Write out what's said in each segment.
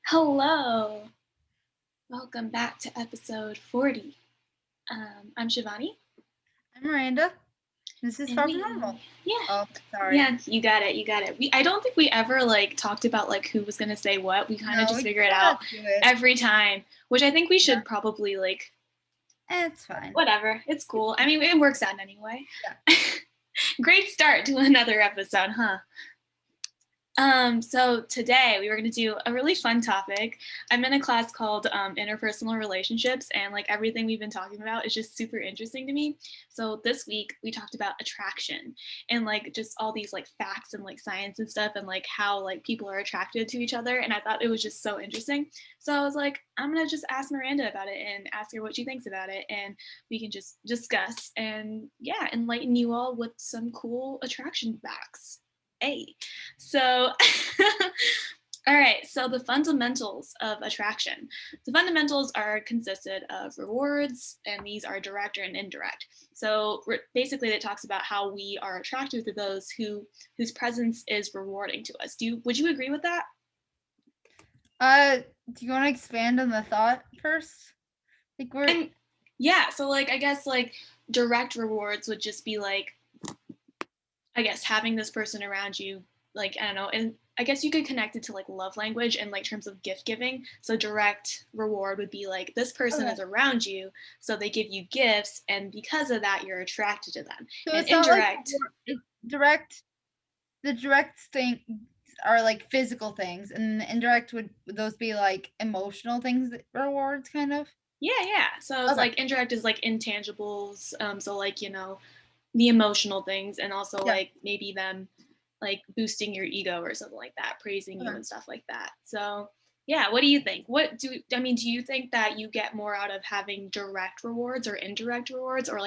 Hello. Welcome back to episode 40. I'm Shivani, I'm Miranda. This is and Far From Normal. yeah, Oh, sorry. yeah, you got it, you got it. I don't think we ever talked about who was gonna say what. We kind of No, just we figure it cannot out do it. every time, which I think we Yeah, should probably it's fine. whatever. It's cool. I mean, it works out anyway. Yeah. Great start to another episode, huh? So today we were going to do a really fun topic. I'm in a class called interpersonal relationships, and everything we've been talking about is just super interesting to me. So this week we talked about attraction and just all these facts and science and stuff, and how people are attracted to each other. And I thought it was just so interesting. So I was like, I'm gonna just ask Miranda about it and ask her what she thinks about it, and we can just discuss and yeah, enlighten you all with some cool attraction facts. Hey. So, all right. So the fundamentals of attraction. The fundamentals are consisted of rewards, and these are direct and indirect. So basically, it talks about how we are attracted to those whose presence is rewarding to us. Would you agree with that? Do you want to expand on the thought first? Like we're And yeah. So I guess direct rewards would just be I guess having this person around you, I don't know, and I guess you could connect it to love language and terms of gift giving. So direct reward would be this person okay. is around you, so they give you gifts, and because of that, you're attracted to them. So And it's not like indirect, it's direct. The direct thing are like physical things, and the indirect would those be like emotional things, rewards, kind of. yeah. So it's Okay. indirect is intangibles. So the emotional things, and also Yeah. maybe them boosting your ego or something like that, praising you Okay. and stuff like that. So yeah, what do you think? Do you think that you get more out of having direct rewards or indirect rewards, or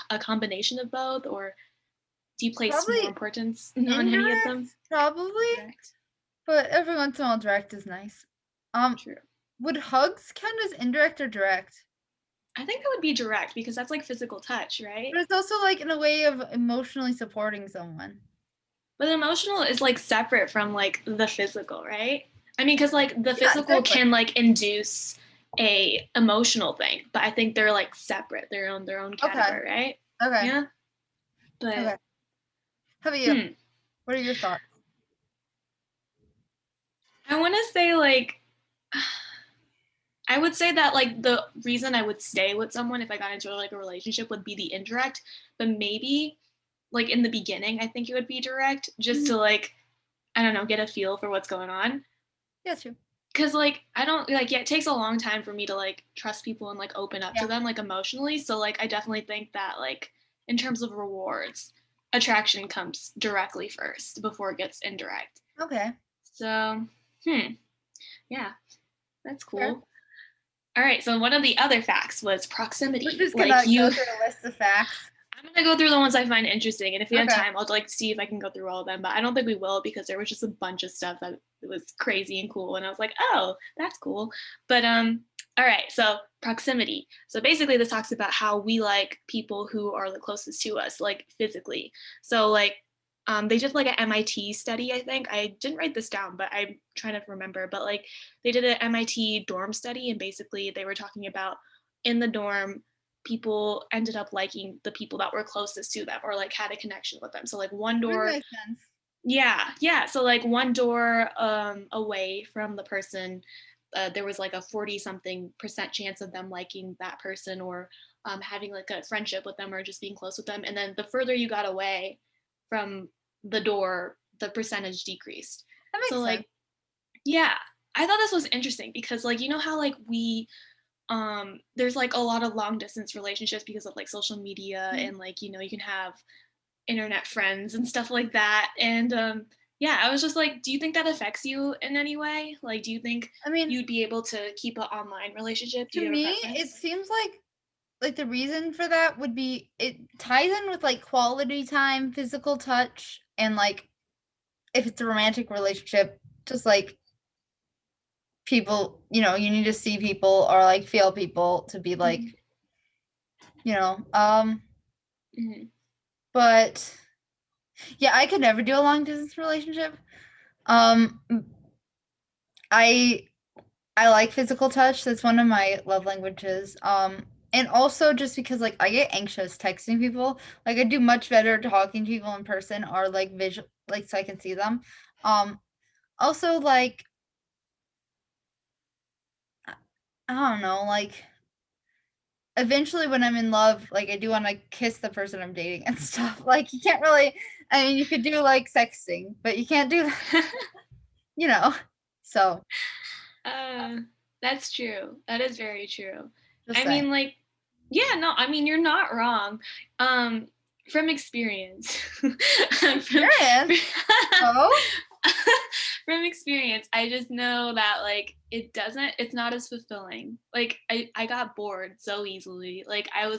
a combination of both, or do you place more Probably importance on any of them? indirect, probably, Direct. but every once in a while, direct is nice. Um, True. would hugs count as indirect or direct? I think that would be direct because that's physical touch, right? But it's also like in a way of emotionally supporting someone. But emotional is separate from the physical, right? I mean, because the Yeah, physical exactly. can induce a emotional thing, but I think they're separate, their own Okay. category, right? Okay. Yeah. But Okay. How about you? hmm, What are your thoughts? I want to say I would say that the reason I would stay with someone if I got into a relationship would be the indirect, but maybe in the beginning I think it would be direct just Mhm. to I don't know, get a feel for what's going on. Yeah, true. Because I don't yeah, it takes a long time for me to trust people and open up to Yeah. them emotionally. So I definitely think that in terms of rewards, attraction comes directly first before it gets indirect. Okay. So yeah, that's Fair. cool. All right, so one of the other facts was We're proximity. just gonna go through a list of facts. I'm gonna go through the ones I find interesting, and if we have Okay. time, I'll see if I can go through all of them. But I don't think we will because there was just a bunch of stuff that was crazy and cool, and I was like, oh, that's cool. But all right, so proximity. So basically, this talks about how we like people who are the closest to us, physically. So they did an MIT study. I think I didn't write this down, but I'm trying to remember. But they did an MIT dorm study, and basically they were talking about in the dorm people ended up liking the people that were closest to them or had a connection with them. So one That door, makes sense. yeah. So one door away from the person, there was a 40 something percent chance of them liking that person or having a friendship with them or just being close with them. And then the further you got away from the door, the percentage decreased. That So makes sense. yeah, I thought this was interesting because you know how we there's a lot of long distance relationships because of social media Mhm. and you can have internet friends and stuff like that. And yeah, I was just do you think that affects you in any way? Do you think I mean, you'd be able to keep an online relationship? Do to you have a me, it preference? seems like the reason for that would be it ties in with like quality time, physical touch, and like if it's a romantic relationship, just like people, you need to see people or like feel people to be like, Hmm. you know, um, Hmm. but yeah, I could never do a long distance relationship. Um, I I like physical touch. That's one of my love languages. And also just because like I get anxious texting people. Like I do much better talking to people in person or like visual, like so I can see them. Also like I don't know, like eventually when I'm in love, like I do want to kiss the person I'm dating and stuff. Like you can't really, I mean, you could do like sexting, but you can't do that, you know. So Uh, that's true. That is very true. just I saying. mean, like, yeah, no, I mean, you're not wrong. Um, from experience, from, Experience. Oh, from experience, I just know that like it's not as fulfilling. Like I got bored so easily. Like I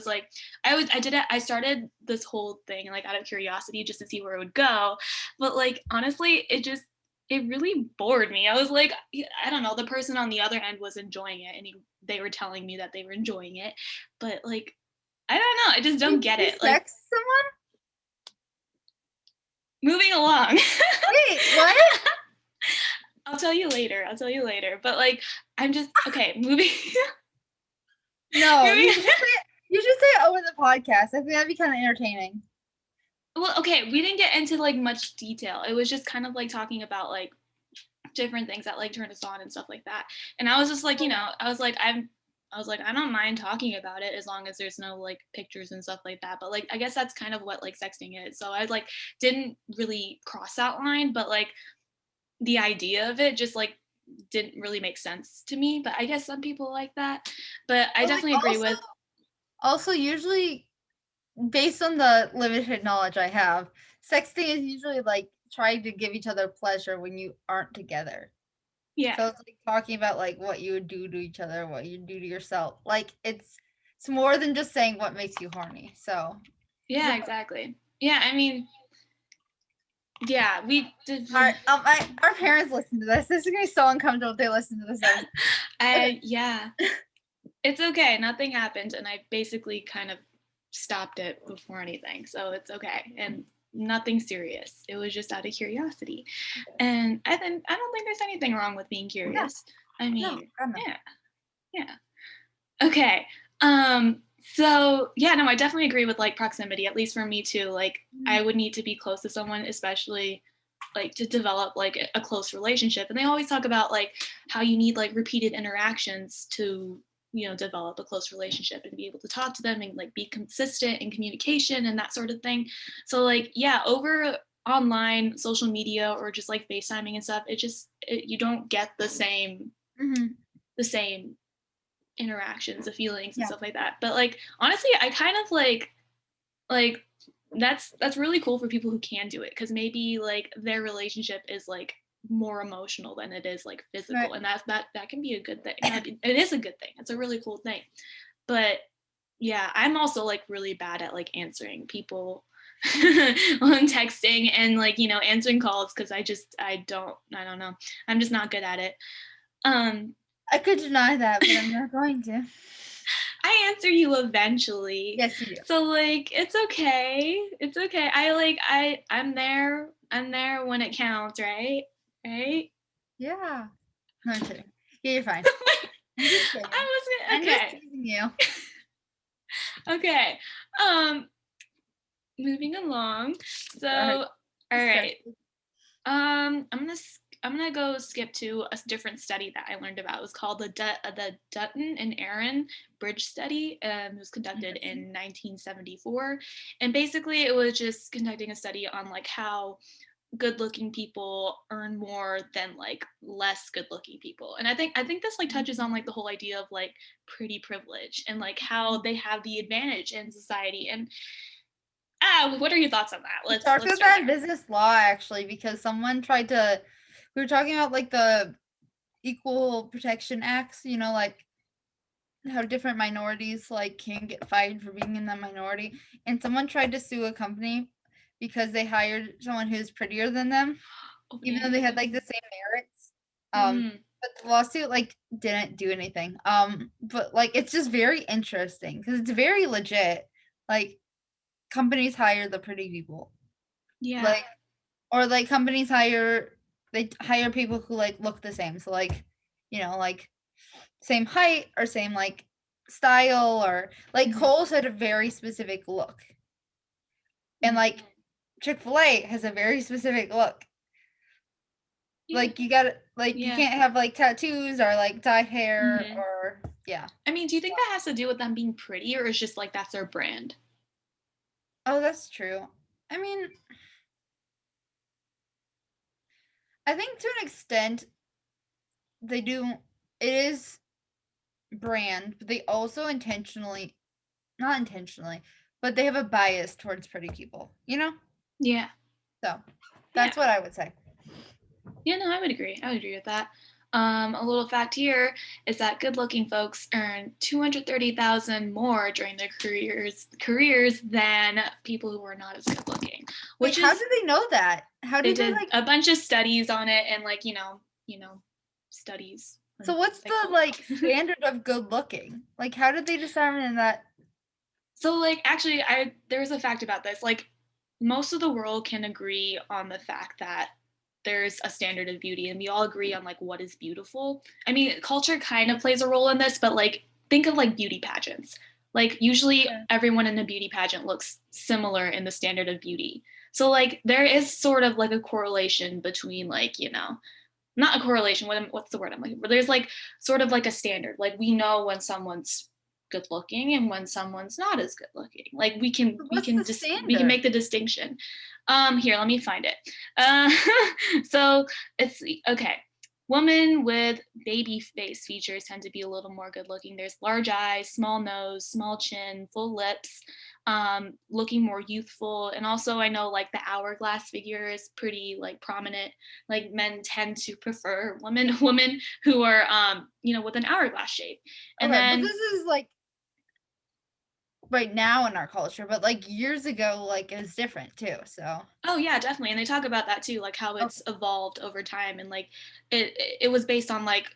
started this whole thing like out of curiosity just to see where it would go. But like honestly, it really bored me. I was like, I don't know, the person on the other end was enjoying it and they were telling me that they were enjoying it. But like, I don't know, I just don't get you it. Like, sex someone? moving along. Wait, what? I'll tell you later. I'll tell you later. But like, I'm just okay, moving. No, moving. you should say it over the podcast. I think that'd be kind of entertaining. Well, okay, we didn't get into like much detail. It was just kind of like talking about like different things that like turned us on and stuff like that. And I was just like, I was like, I don't mind talking about it as long as there's no like pictures and stuff like that. But like, I guess that's kind of what like sexting is. So I like didn't really cross that line, but like the idea of it just like didn't really make sense to me. But I guess some people like that. But I But like definitely agree with. also usually based on the limited knowledge I have, sexting is usually like trying to give each other pleasure when you aren't together. Yeah. So it's like talking about like what you would do to each other, what you do to yourself. Like it's more than just saying what makes you horny. So Yeah, exactly. Yeah, I mean, yeah, we did. our parents listen to this. This is gonna be so uncomfortable if they listen to this. Okay. Yeah, it's okay. Nothing happened, and I basically kind of stopped it before anything, so it's okay. And nothing serious. It was just out of curiosity, and I don't think there's anything wrong with being Yeah. curious. I No, mean, God, no. yeah, yeah. Okay. So yeah, no, I definitely agree with like proximity, at least for me too. Like I would need to be close to someone, especially like to develop like a close relationship. And they always talk about like how you need like repeated interactions to, develop a close relationship and be able to talk to them and like be consistent in communication and that sort of thing. So like, yeah, over online social media or just like FaceTiming and stuff, you don't get Mhm. the same interactions, the feelings and Yeah. stuff like that. But like honestly, I kind of like that's really cool for people who can do it because maybe like their relationship is like more emotional than it is like Right. physical, and that can be a good thing. It is a good thing. It's a really cool thing. But yeah, I'm also like really bad at like answering people on texting and like answering calls because I don't know, I'm just not good at it. um I could deny that, but I'm not going to. I answer you eventually. Yes, you do. So like it's okay. It's okay. I'm there. I'm there when it counts, right? Right? Yeah. No, I'm kidding. Yeah, you're fine. I'm just kidding. I I'm was just okay. teasing you. Okay. Um moving along. So Sorry. all right. Distracted. I'm gonna go skip to a different study that I learned about. It was called the Dutton and Aaron Bridge Study. It was conducted in 1974, and basically it was just conducting a study on like how good-looking people earn more than like less good-looking people. And I think this like touches on like the whole idea of like pretty privilege and like how they have the advantage in society. And what are your thoughts on that? We Let's talked let's about start that in there. business law actually because someone tried to. We were talking about like the Equal Protection Acts, like how different minorities like can get fired for being in the minority, and someone tried to sue a company because they hired someone who's prettier than them, Oh even though they had dang. like the same merits. Mm. But the lawsuit like didn't do anything. But like it's just very interesting because it's very legit. Like companies hire the pretty people, Yeah. like or like companies hire they hire people who like look the same. So like like same height or same like style, or like Mhm. Kohl's had a very specific look. And Mhm. like Chick-fil-A has a very specific look. Yeah. Like you gotta like you Yeah. can't have like tattoos or like dyed hair Mhm. or yeah. I mean, do you think that has to do with them being pretty, or is just like that's their brand? Oh, that's true. I mean, I think to an extent they do, it is brand, but they also intentionally, not intentionally, but they have a bias towards pretty people, you know? Yeah. So, Yeah. that's what I would say. Yeah, no, I would agree. I would agree with that. A little fact here is that good-looking folks earn 230,000 more during their careers than people who are not as good-looking, Wait, which how is do they know that? How they do they did like a bunch of studies on it and like studies so and what's the psychology. like standard of good looking? Like how did they determine that? So like actually I there's a fact about this. Like most of the world can agree on the fact that there's a standard of beauty and we all agree on like what is beautiful. I mean, culture kind of plays a role in this, but like think of like beauty pageants. Like usually Yeah. everyone in a beauty pageant looks similar in the standard of beauty. So like there is sort of like a correlation between like, not a correlation, what's the word I'm looking for? There's like sort of like a standard. Like we know when someone's good looking and when someone's not as good looking. Like we can So we what's can the just we can standard? make the distinction. Here, let me find it. Uh, so it's okay. Women with baby face features tend to be a little more good looking. There's large eyes, small nose, small chin, full lips, looking more youthful. And also, I know like the hourglass figure is pretty like prominent. Like men tend to prefer women who are with an hourglass shape. And Okay, but then this is like right now in our culture, but like years ago, like it was different too. So oh yeah, definitely. And they talk about that too, like how it's okay, evolved over time and like it was based on like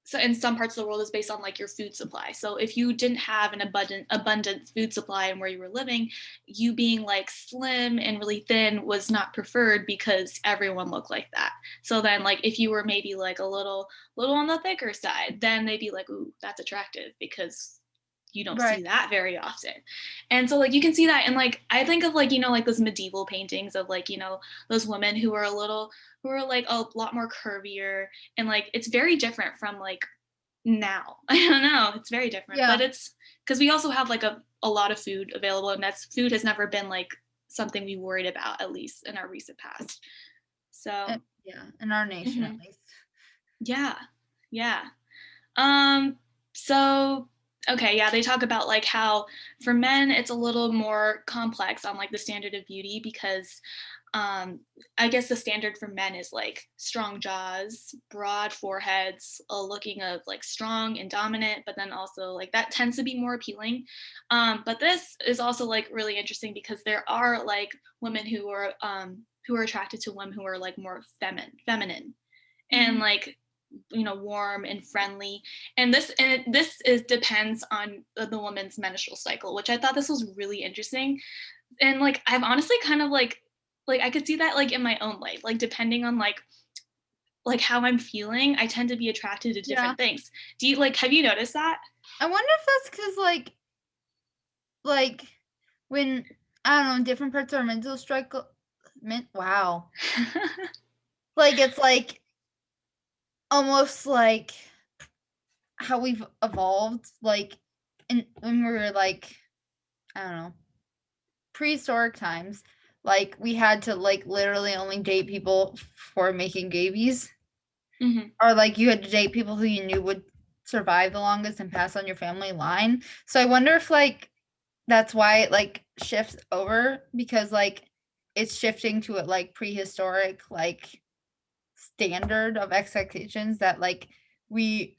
so in some parts of the world is based on like your food supply. So if you didn't have an abundant food supply and where you were living, you being like slim and really thin was not preferred because everyone looked like that. So then like if you were maybe like a little on the thicker side, then they'd be like, ooh, that's attractive because you don't right, see that very often. And so like you can see that and like I think of like like those medieval paintings of like those women who are like a lot more curvier and like it's very different from like now. I don't know, it's very different, yeah, but it's because we also have like a lot of food available and that's food has never been like something we worried about, at least in our recent past. So yeah, in our nation at mhm. least. Yeah, yeah. um, so okay, yeah, they talk about like how for men it's a little more complex on like the standard of beauty because um I guess the standard for men is like strong jaws, broad foreheads, a looking of like strong and dominant, but then also like that tends to be more appealing. But this is also like really interesting because there are like women who are attracted to women who are like more feminine and Mhm. like warm and friendly. And this is depends on the woman's menstrual cycle, which I thought this was really interesting. And like I've honestly kind of like I could see that like in my own life, like depending on like how I'm feeling, I tend to be attracted to Yeah, different things. Do you like have you noticed that? I wonder if that's because like when I don't know different parts of our mental struggle. Wow, like it's like almost like how we've evolved, like in when we were like I don't know prehistoric times, like we had to like literally only date people for making babies, Hmm. or like you had to date people who you knew would survive the longest and pass on your family line. So I wonder if like that's why it like shifts over because like it's shifting to a like prehistoric like standard of expectations that like we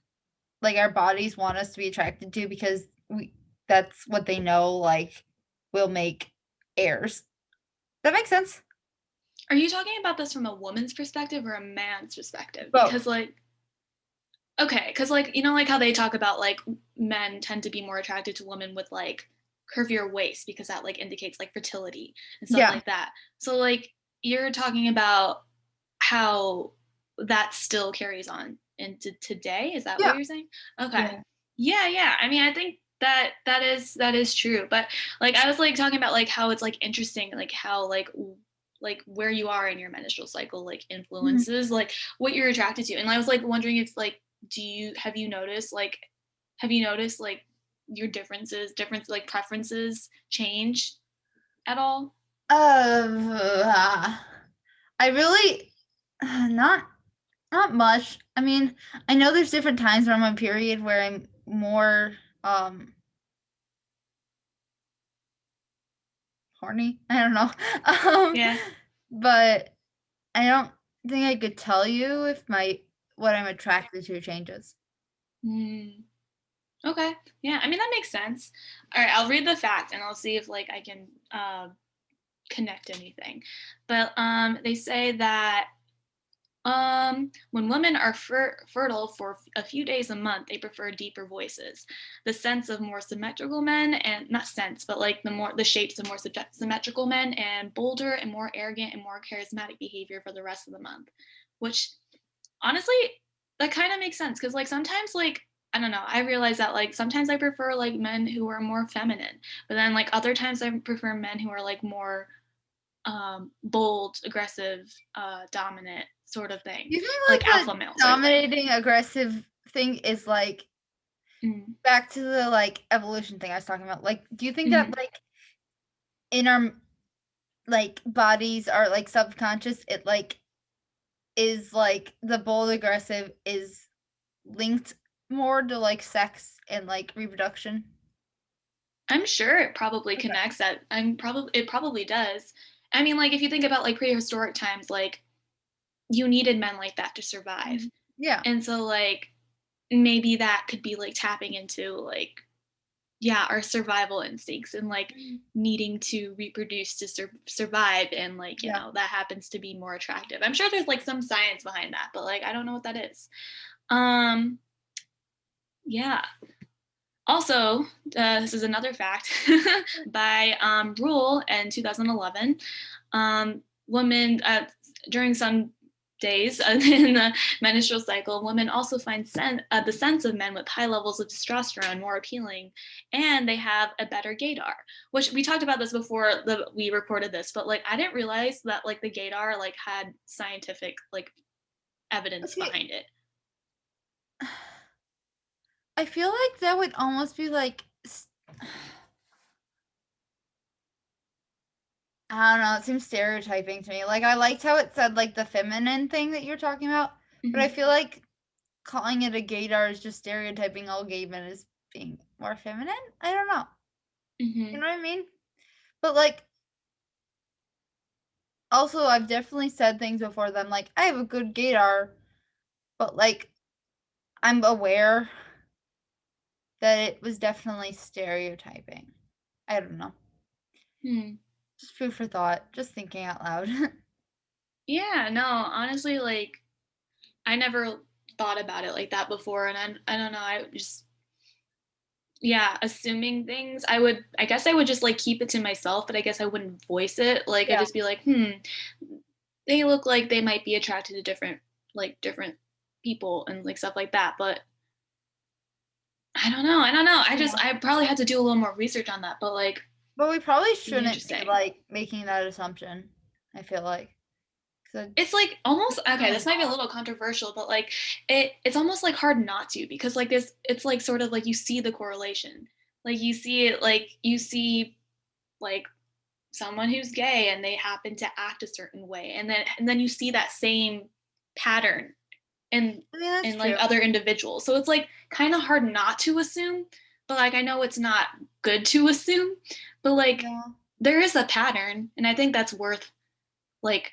like our bodies want us to be attracted to because we that's what they know like will make heirs. That makes sense. Are you talking about this from a woman's perspective or a man's perspective? Because Both. like okay, because like like how they talk about like men tend to be more attracted to women with like curvier waist because that like indicates like fertility and stuff Yeah. like that. So like you're talking about how that still carries on into today. Is that what Yeah. you're saying? Okay. Yeah. Yeah, yeah. I mean, I think that is true. But like I was like talking about like how it's like interesting, like how like where you are in your menstrual cycle like Mhm. influences like what you're attracted to. And I was like wondering if like have you noticed like your different like preferences change at all? Uh, I really not not much. I mean, I know there's different times around my period where I'm more um horny. I don't know. Um, Yeah. but I don't think I could tell you if my what I'm attracted to changes. Mm, okay. Yeah. I mean that makes sense. All right. I'll read the fact and I'll see if like I can connect anything. But they say that when women are fertile for a few days a month, they prefer deeper voices. The sense of more symmetrical men, and not sense, but like the shapes of more symmetrical men, and bolder and more arrogant and more charismatic behavior for the rest of the month. Which honestly, that kind of makes sense because like sometimes like I don't know, I realize that like sometimes I prefer like men who are more feminine, but then like other times I prefer men who are like more bold, aggressive, dominant sort of thing, Do you think like like alpha the male sort of thing. dominating aggressive thing is like Mm. back to the like evolution thing I was talking about? Like, do you think that Mhm. like in our like bodies are like subconscious, it like is like the bold aggressive is linked more to like sex and like reproduction? I'm sure it probably Okay. connects that. It probably does. I mean, like if you think about like prehistoric times, like you needed men like that to survive, Mhm. Yeah. and so like maybe that could be like tapping into like yeah our survival instincts and like Mhm. needing to reproduce to survive and like Yeah. that happens to be more attractive. I'm sure there's like some science behind that but like I don't know what that is. um yeah. Also, this is another fact by rule in 2011. Women during some days in the menstrual cycle, women also find the sense of men with high levels of testosterone more appealing, and they have a better gaydar. Which we talked about this before we recorded this, but like I didn't realize that like the gaydar like had scientific like evidence Okay. behind it. I feel like that would almost be like I don't know, it seems stereotyping to me. Like I liked how it said like the feminine thing that you're talking about, but I Hmm. feel like calling it a gaydar is just stereotyping all gay men as being more feminine. I don't know. You Hmm. know what I mean? But like also I've definitely said things before that I'm like, I have a good gaydar, but like I'm aware that it was definitely stereotyping. I don't know. Hmm. Just food for thought. Just thinking out loud. Yeah, no, honestly, like I never thought about it like that before, and I don't know, I just yeah, assuming things. I guess I would just like keep it to myself, but I guess I wouldn't voice it. Like I'd Yeah. just be like, they look like they might be attracted to different people and like stuff like that. But I don't know. Yeah. I probably had to do a little more research on that, but like But we probably be shouldn't be interesting. like making that assumption. I feel like 'cause It's like almost it's okay, really this might be a not. little controversial, but like it's almost like hard not to because like there's it's like sort of like you see the correlation. Like you see it like you see like someone who's gay and they happen to act a certain way and then you see that same pattern in I mean, that's like true. other individuals. So it's like kind of hard not to assume, but like I know it's not good to assume, but like Yeah. there is a pattern and I think that's worth like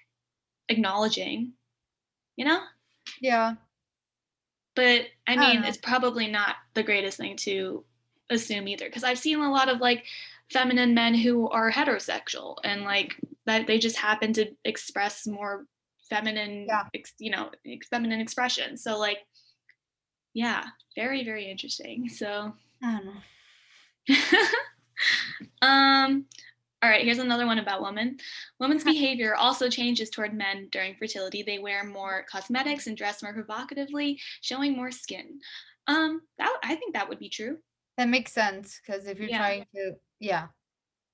acknowledging, you know? Yeah. But I I don't mean, know. it's probably not the greatest thing to assume either because I've seen a lot of like feminine men who are heterosexual and like that they just happen to express more feminine, Yeah. feminine expression. So like, yeah, very, very interesting. So, I don't know. um, All right, here's another one about women. Women's behavior also changes toward men during fertility. They wear more cosmetics and dress more provocatively, showing more skin. That I think that would be true. That makes sense because if you're Yeah, trying to, yeah,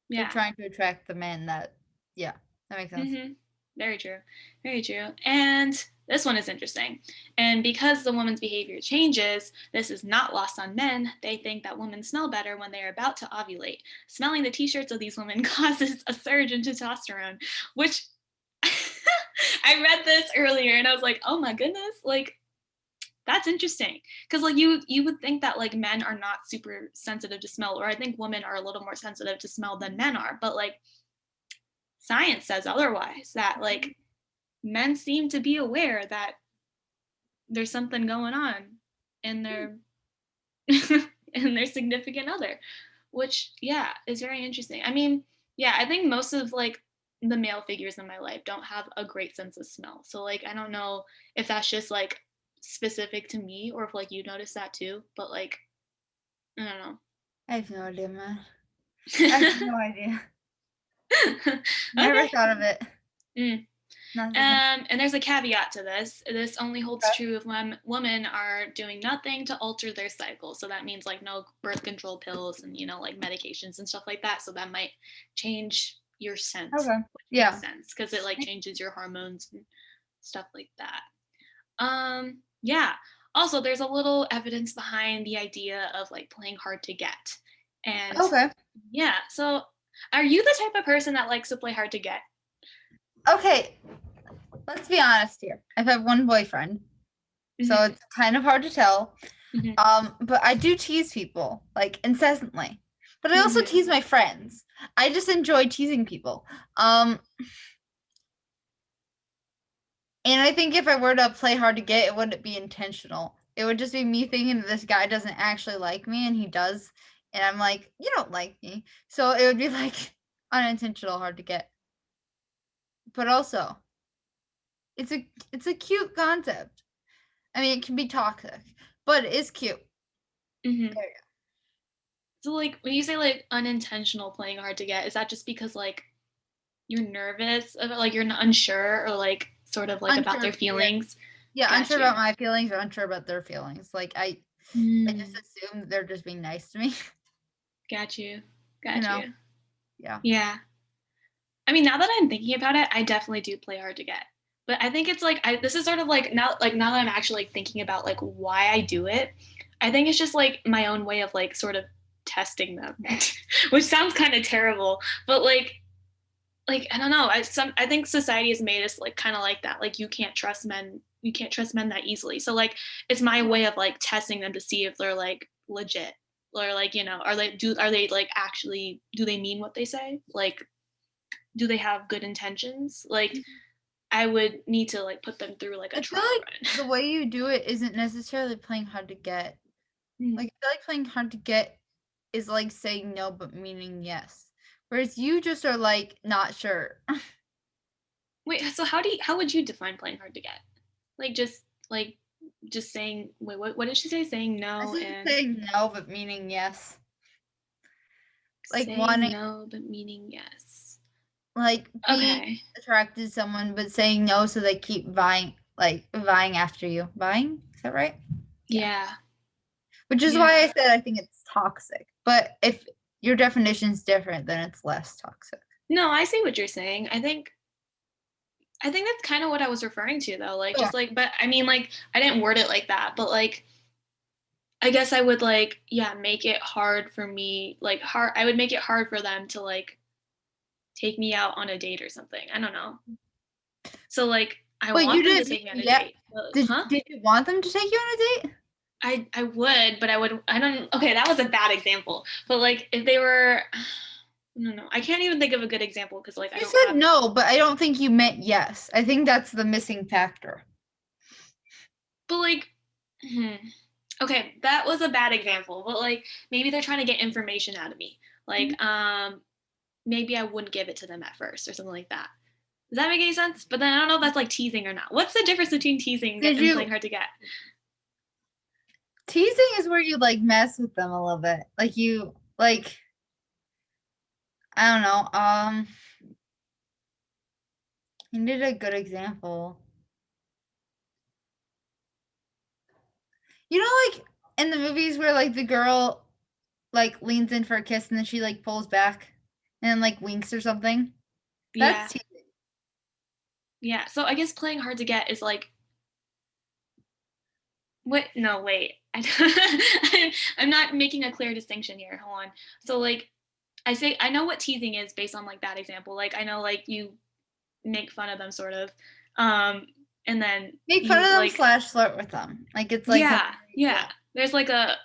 you're yeah. trying to attract the men that, yeah, that makes sense. Very true. Very true. And this one is interesting. And because the woman's behavior changes, this is not lost on men. They think that women smell better when they are about to ovulate. Smelling the t-shirts of these women causes a surge in testosterone, which I read this earlier and I was like, oh my goodness, like that's interesting. Because like you would think that like men are not super sensitive to smell, or I think women are a little more sensitive to smell than men are, but like science says otherwise, that like men seem to be aware that there's something going on in their in their significant other, which yeah is very interesting. I mean, yeah, I think most of like the male figures in my life don't have a great sense of smell, so like I don't know if that's just like specific to me or if like you notice that too, but like I don't I have no idea, man. I have know. no idea. Never Okay. thought of it. Mm. Not even. And there's a caveat to this. This only holds Okay. true if women are doing nothing to alter their cycle. So that means like no birth control pills and, you know, like medications and stuff like that. So that might change your scent, Okay. which makes Yeah. sense because it like changes your hormones and stuff like that. Yeah. Also, there's a little evidence behind the idea of like playing hard to get. And Okay. yeah, so are you the type of person that likes to play hard to get? Okay. Let's be honest here. I've had one boyfriend, so Mm-hmm. it's kind of hard to tell. Mm-hmm. But I do tease people like incessantly. But I also Mm-hmm. tease my friends. I just enjoy teasing people. And I think if I were to play hard to get, it wouldn't be intentional. It would just be me thinking that this guy doesn't actually like me and he does. And I'm like, you don't like me. So it would be like unintentional hard to get. But also, it's a cute concept. I mean, it can be toxic, but it is cute. Mm-hmm. There you So like when you say like unintentional playing hard to get, is that just because like you're nervous about like you're not unsure or like sort of go. like about their Unsure. Yeah. feelings? Yeah, Got unsure you. about my feelings or unsure about their feelings. Like I just Mm, assume that they're just being nice to me, got you. you Got know. you. Yeah. Yeah. I mean, now that I'm thinking about it, I definitely do play hard to get. But I think it's like this is sort of like now that I'm actually like thinking about like why I do it, I think it's just like my own way of like sort of testing them, which sounds kind of terrible, but like I don't know. I think society has made us like kind of like that. Like you can't trust men that easily. So like it's my way of like testing them to see if they're like legit or like, you know, are they like actually do they mean what they say? Like do they have good intentions? Like I would need to like put them through like a I feel trial like the way you do it isn't necessarily playing hard to get. run. Like I feel like playing hard to get is like saying no but meaning yes. Whereas you just are like not sure. Wait, so how would you define playing hard to get? Like like just saying wait, what did she say? Saying I no think and saying no but meaning yes. Like saying wanting no but meaning yes. like being Okay. attracted to someone but saying no so they keep vying after you. Vying? Is that right? Yeah. Yeah. Which is why I Yeah. said I think it's toxic. But if your definition is different, then it's less toxic. No, I see what you're saying. I think that's kind of what I was referring to though. Like Sure. just like but I mean like I didn't word it like that, but like I guess I would like yeah, make it hard for me like hard I would make it hard for them to like take me out on a date or something. I don't know. So like I But you want them to didn't take me on a yet. date. But, Did huh? did you want them to take you on a date? I would, but I don't okay, that was a bad example. But like if they were no no, I can't even think of a good example because like I You don't said have no, but I don't think you meant yes. I think that's the missing factor. but like hmm, okay, that was a bad example. But like maybe they're trying to get information out of me. Like maybe I wouldn't give it to them at first or something like that. Does that make any sense? But then I don't know if that's like teasing or not. What's the difference between teasing Did and playing you hard to get? teasing is where you like mess with them a little bit. Like you like I don't know. You need a good example. You know, like in the movies where like the girl like leans in for a kiss and then she like pulls back and then like winks or something. Yeah. That's teasing. Yeah. So I guess playing hard to get is like, what? No, wait. I'm not making a clear distinction here. Hold on. So like, I know what teasing is based on like that example. Like I know like you make fun of them sort of, um, and then Make fun you of them like, slash flirt with them. Like it's like yeah, something you yeah. do. There's like a.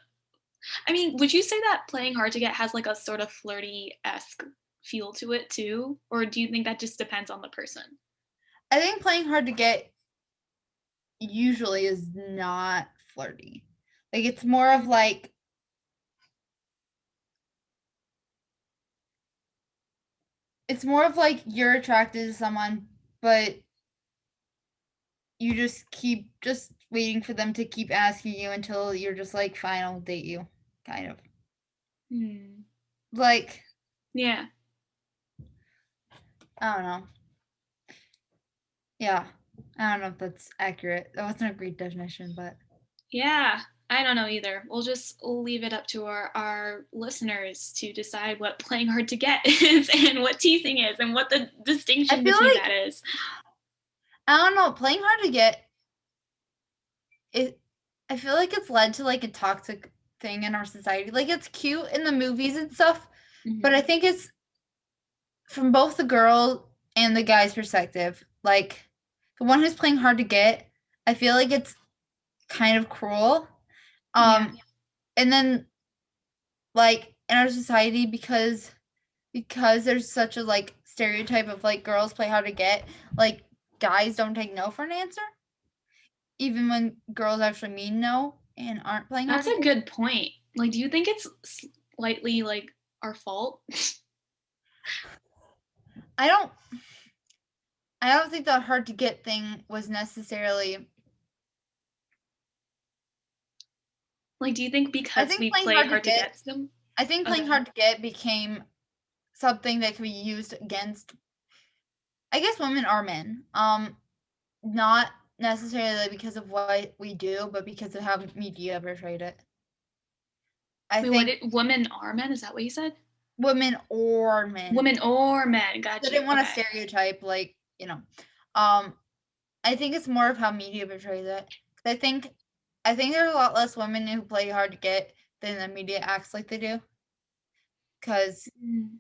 I mean, would you say that playing hard to get has like a sort of flirty esque feel to it too, or do you think that just depends on the person? I think playing hard to get usually is not flirty. Like it's more of like you're attracted to someone, but you just keep just waiting for them to keep asking you until you're just like, fine, I'll date you, kind of. Hmm. Like, Yeah. I don't know. Yeah. I don't know if that's accurate. That wasn't a great definition, but Yeah. I don't know either. We'll leave it up to our listeners to decide what playing hard to get is and what teasing is and what the I distinction feel between like that is. I don't know, playing hard to get it I feel like it's led to like a toxic thing in our society. Like it's cute in the movies and stuff, but I Hmm. think it's from both the girl and the guy's perspective. Like the one who's playing hard to get, I feel like it's kind of cruel. Yeah. And then like in our society because there's such a like stereotype of like girls play hard to get, like guys don't take no for an answer, even when girls actually mean no and aren't playing hard That's to a get. good point. Like, do you think it's slightly like our fault? I don't I don't think that hard to get thing was necessarily. Like, do you think I because think we playing play hard to hard to get get them? I think playing Okay. hard to get became something that can be used against, I guess, women or men. Not necessarily because of what we do, but because of how media portrayed it. I Wait, what think did women are men? Is that what you said? women or men. Women or men. I Got you. didn't want to Okay. stereotype, like, Um, I think it's more of how media portrays it. I think there are a lot less women who play hard to get than the media acts like they do. Cause Mm.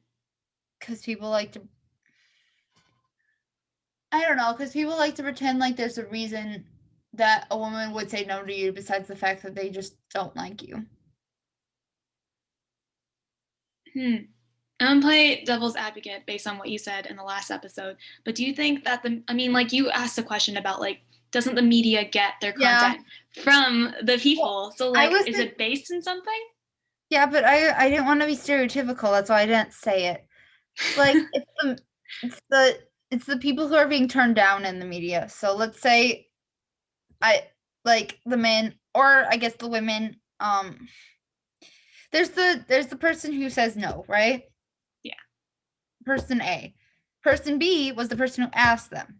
because people like to I don't know, because people like to pretend like there's a reason that a woman would say no to you besides the fact that they just don't like you. Hmm. I'm gonna play devil's advocate based on what you said in the last episode. But do you think that I mean, like you asked a question about like, doesn't the media get their Yeah. content from the Well, people? So I like, was is think it based in something? yeah, but I didn't want to be stereotypical. That's why I didn't say it. Like it's the it's the people who are being turned down in the media. So let's say I like the men or I guess the women. There's the person who says no, right? Yeah. Person A. Person B was the person who asked them,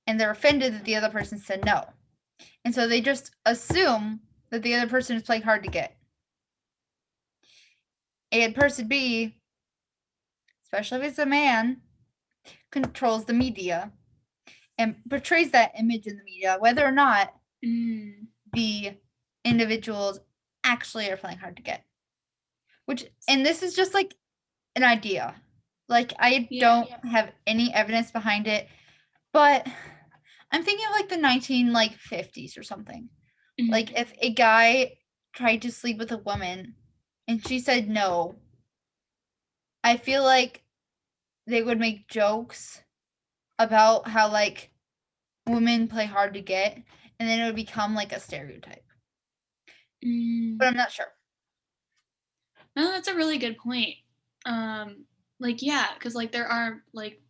and they're offended that the other person said no. And so they just assume that the other person is playing hard to get. And person B, especially if it's a man, controls the media and portrays that image in the media, whether or not Mm. the individuals actually are playing hard to get. And this is just like an idea. Like, I Yeah. don't have any evidence behind it, but I'm thinking of like the 1950s or something. Mhm. Like, if a guy tried to sleep with a woman and she said no, I feel like they would make jokes about how like women play hard to get, and then it would become like a stereotype. But Mm. I'm not sure. No, that's a really good point. Like yeah, because like there are like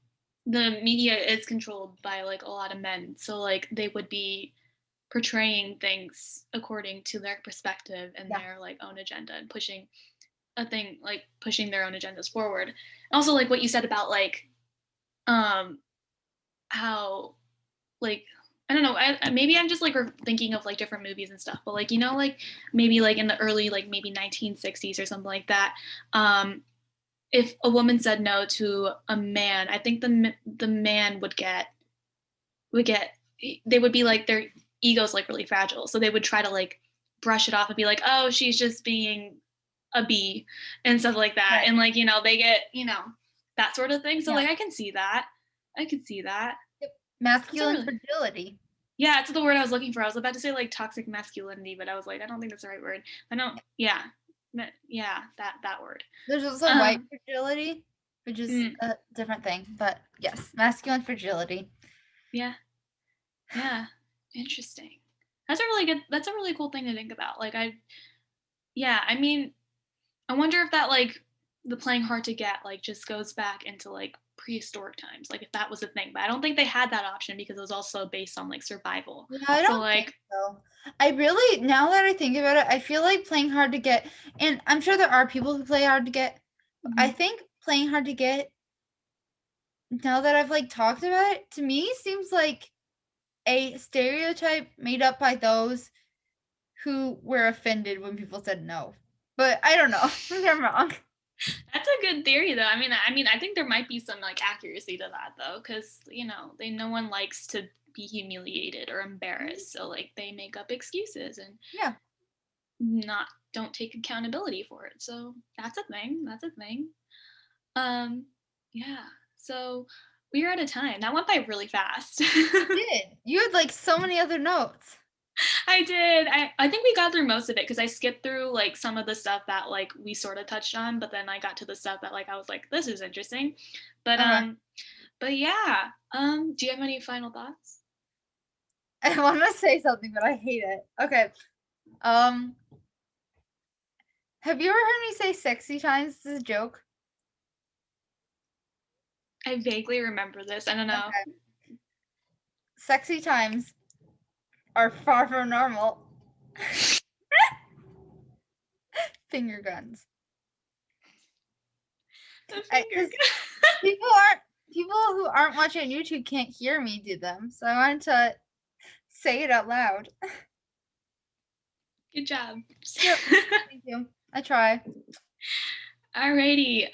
the media is controlled by like a lot of men, so like they would be portraying things according to their perspective and Yeah. their like own agenda and pushing. a thing, like pushing their own agendas forward. And also like what you said about like how like I don't know, maybe I'm just like thinking of like different movies and stuff, but like like maybe like in the early like maybe 1960s or something like that, if a woman said no to a man, I think the man would get they would be like their ego's like really fragile, so they would try to like brush it off and be like, oh, she's just being a bee and stuff like that, Right. and like they get that sort of thing. So Yeah. like I can see that. I can see that. Yep. That's a Masculine really fragility. yeah, it's the word I was looking for. I was about to say like toxic masculinity, but I was like, I don't think that's the right word. I don't. Yeah, yeah, that word. There's also white Um, fragility, which is mm, a different thing. But yes, masculine fragility. yeah, yeah, interesting. That's a really good. That's a really cool thing to think about. Like yeah, I mean, I wonder if that like the playing hard to get like just goes back into like prehistoric times, like if that was a thing. But I don't think they had that option because it was also based on like survival. Yeah, I So don't think like, so. I really, now that I think about it, I feel like playing hard to get, and I'm sure there are people who play hard to get. But I mhm. think playing hard to get, now that I've like talked about it, to me seems like a stereotype made up by those who were offended when people said no. But I don't know. Maybe I'm wrong. That's a good theory, though. I mean, I think there might be some like accuracy to that, though, because no one likes to be humiliated or embarrassed, so like they make up excuses and Yeah. not don't take accountability for it. So that's a thing. That's a thing. Um, yeah. So we are out of time. That went by really fast. You did. You had like so many other notes. I did. I think we got through most of it because I skipped through like some of the stuff that like we sort of touched on, but then I got to the stuff that like I was like, this is interesting. But Okay. but yeah. Do you have any final thoughts? I want to say something, but I hate it. Okay. Um, have you ever heard me say sexy times as a joke? I vaguely remember this. I don't know. Okay. Sexy times are far from normal. Finger guns. The finger Because people aren't people who aren't watching YouTube can't hear me do them, so I wanted to say it out loud. Good job. Yep. Thank you. I try. Alrighty.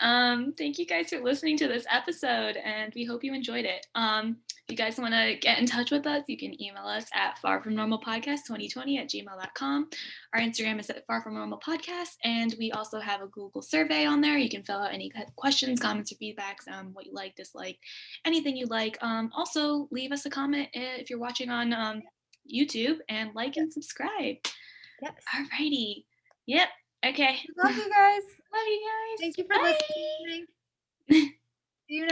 Thank you guys for listening to this episode, and we hope you enjoyed it. If you guys want to get in touch with us, you can email us at farfromnormalpodcast2020@gmail.com. Our Instagram is at farfromnormalpodcast, and we also have a Google survey on there. You can fill out any questions, comments, or feedbacks, what you like, dislike, anything you like. Also, leave us a comment if you're watching on YouTube, and like and subscribe. Yes. Alrighty. Yep. Okay. Love you guys. Love you guys. Thank you for Bye. listening. See you next